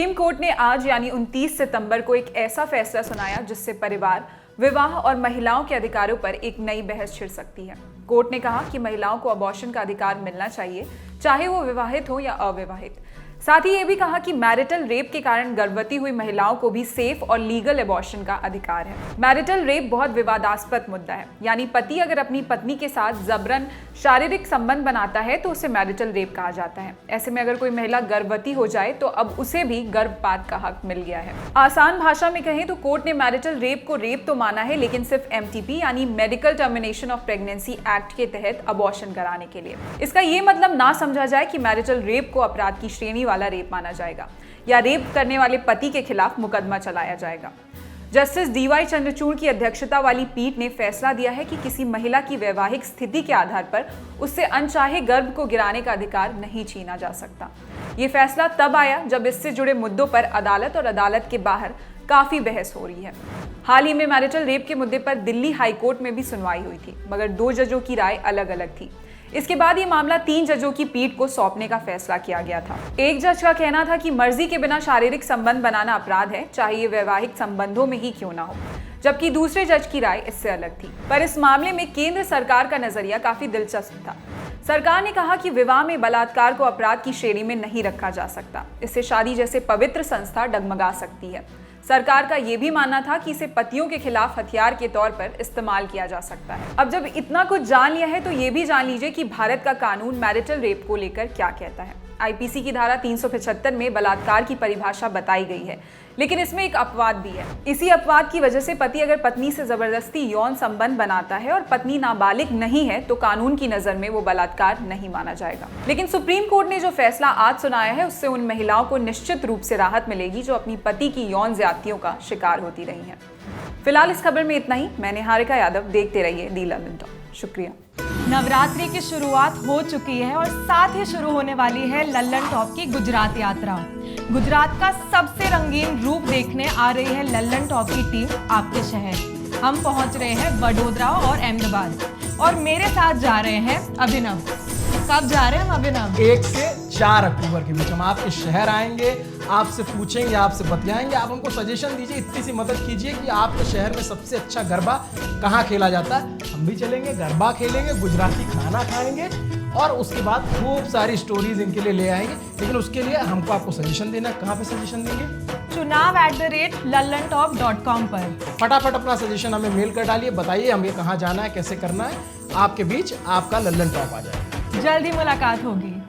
Supreme court ने आज यानी 29 सितंबर को एक ऐसा फैसला सुनाया जिससे परिवार, विवाह और महिलाओं के अधिकारों पर एक नई बहस छिड़ सकती है। कोर्ट ने कहा कि महिलाओं को अबॉर्शन का अधिकार मिलना चाहिए, चाहे वो विवाहित हो या अविवाहित। साथ ही ये भी कहा कि मैरिटल रेप के कारण गर्भवती हुई महिलाओं को भी सेफ और लीगल अबॉर्शन का अधिकार है। मैरिटल रेप बहुत विवादास्पद मुद्दा है, यानी पति अगर अपनी पत्नी के साथ जबरन शारीरिक संबंध बनाता है तो उसे मैरिटल रेप कहा जाता है। ऐसे में अगर कोई महिला गर्भवती हो जाए तो अब उसे भी गर्भपात का हक मिल गया है। आसान भाषा में कहें तो कोर्ट ने मैरिटल रेप को रेप तो माना है, लेकिन सिर्फ MTP यानी medical termination of pregnancy act के तहत अबॉर्शन कराने के लिए। इसका ये मतलब ना समझा जाए कि मैरिटल रेप को अपराध की श्रेणी वाला रेप माना जाएगा या रेप करने वाले पति के खिलाफ मुकदमा चलाया जाएगा। जस्टिस DY चंद्रचूड़ की अध्यक्षता वाली पीठ ने फैसला दिया है कि किसी महिला की वैवाहिक स्थिति के आधार पर उससे अनचाहे गर्भ को गिराने का अधिकार नहीं छीना जा सकता। ये फैसला तब आया जब इससे जुड़े मुद्दों पर अदालत और अदालत के बाहर काफी बहस हो रही है। हाल ही में मैरिटल रेप के मुद्दे पर दिल्ली हाई कोर्ट में भी सुनवाई हुई थी, मगर 2 जजों की राय अलग अलग थी। इसके बाद ये मामला 3 जजों की पीठ को सौंपने का फैसला किया गया था। एक जज का कहना था कि मर्जी के बिना शारीरिक संबंध बनाना अपराध है, चाहे ये वैवाहिक संबंधों में ही क्यों ना हो, जबकि दूसरे जज की राय इससे अलग थी। पर इस मामले में केंद्र सरकार का नजरिया काफी दिलचस्प था। सरकार ने कहा कि विवाह में बलात्कार को अपराध की श्रेणी में नहीं रखा जा सकता, इससे शादी जैसे पवित्र संस्था डगमगा सकती है। सरकार का यह भी मानना था कि इसे पतियों के खिलाफ हथियार के तौर पर इस्तेमाल किया जा सकता है। अब जब इतना कुछ जान लिया है तो ये भी जान लीजिए कि भारत का कानून मैरिटल रेप को लेकर क्या कहता है। IPC की धारा 375 में बलात्कार की परिभाषा बताई गई है, लेकिन इसमें एक अपवाद भी है। इसी अपवाद की वजह से पति अगर पत्नी से जबरदस्ती यौन संबंध बनाता है और पत्नी नाबालिग नहीं है तो कानून की नजर में वो बलात्कार नहीं माना जाएगा। लेकिन सुप्रीम कोर्ट ने जो फैसला आज सुनाया है उससे उन महिलाओं को निश्चित रूप से राहत मिलेगी जो अपनी पति की यौन ज्यादतियों का शिकार होती रही हैं। फिलहाल इस खबर में इतना ही। मैं निहारिका यादव, देखते रहिए दी लंदन टॉक। शुक्रिया। नवरात्रि की शुरुआत हो चुकी है और साथ ही शुरू होने वाली है लल्लन टॉप की गुजरात यात्रा। गुजरात का सबसे रंगीन रूप देखने आ रही है लल्लन टॉप की टीम आपके शहर। हम पहुंच रहे हैं वडोदरा और अहमदाबाद और मेरे साथ जा रहे हैं अभिनव। कब जा रहे हैं हम अभिनव? 1 से 4 अक्टूबर के बीच हम आपके शहर आएंगे, आपसे पूछेंगे, आपसे बतियाएंगे। आप हमको सजेशन दीजिए, इतनी सी मदद कीजिए कि आपके शहर में सबसे अच्छा गरबा कहाँ खेला जाता है। हम भी चलेंगे, गरबा खेलेंगे, गुजराती खाना खाएंगे और उसके बाद खूब सारी स्टोरीज इनके लिए ले आएंगे। लेकिन उसके लिए हमको आपको सजेशन देना है। कहाँ पे सजेशन देंगे? chunav@lallantop.com पर फटाफट अपना सजेशन हमें मेल कर डालिए, बताइए हमें कहाँ जाना है, कैसे करना है। आपके बीच आपका लल्लन टॉप आ जाएगा। जल्दी मुलाकात होगी।